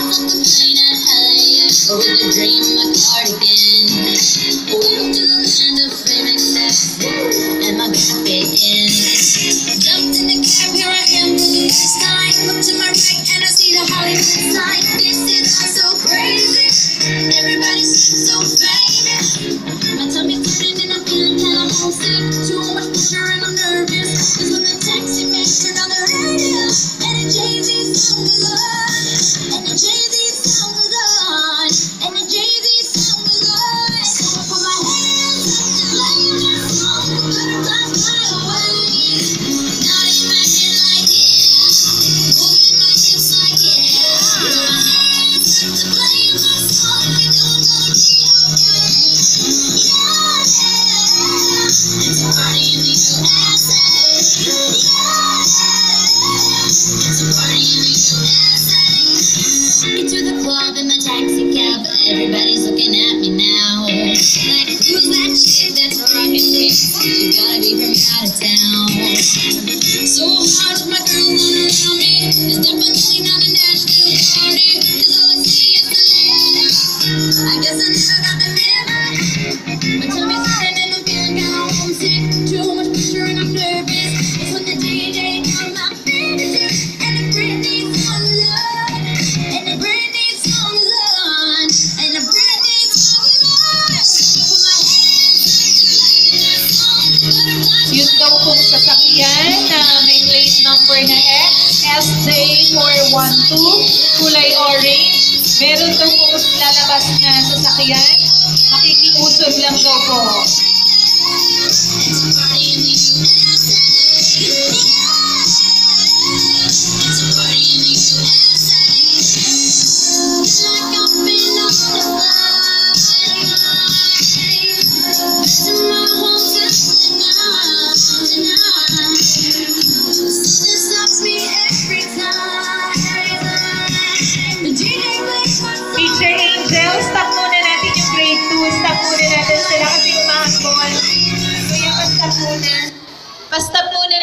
With a dream, my cardigan. Welcome to the land of fame excess, and my back in. Jumped in the cab, here I am for the first time. Look to my right and I see the Hollywood sign. This is all so crazy. Everybody seems so famous. My tummy's turning and I'm feeling kinda homesick. Too much pressure and I'm nervous. Cause when the taxi man turned on the radio, and the Jay-Z song was on, and the Jay-Z song was on, and the Jay-Z song was on. So I put my hands up to play that song. The butterflies fly away. Nodding my head like yeah, moving my hips like yeah. Put my hands up to play my song. You know I'm gonna be okay. Yeah, it's a party in the USA. Yeah, it's a party in the USA. Get to the club in my taxi cab, everybody's looking at me now. Like, who's that chick that's rockin' kicks? She gotta be from out of town. So hard with my girls all around me. It's definitely not a Nashville party, cause all I see is the land. I guess I never got the memo. My tummy's hurting and I'm feeling kinda homesick. Too much pressure and I'm nervous. It's when the DJ on my fingers, and the Britney song is on, and the Britney song is on, and the Britney song is on. Put my hands up to play that song. Yun daw pong sasakyan na may plate number na SJ412, kulay orange. Meron daw pong lalabas na sasakyan. Makikiusog lang daw po. It's a party in the USA. It's a party in the USA. Like I've been on the fly. To my hotel tonight. Something stops me every time. The DJ plays my song. Teacher Angel, stop muna natin yung grade 2. Stop muna natin sila kasi umahambol. Kuya, pa-stop muna. Pa-stop muna natin.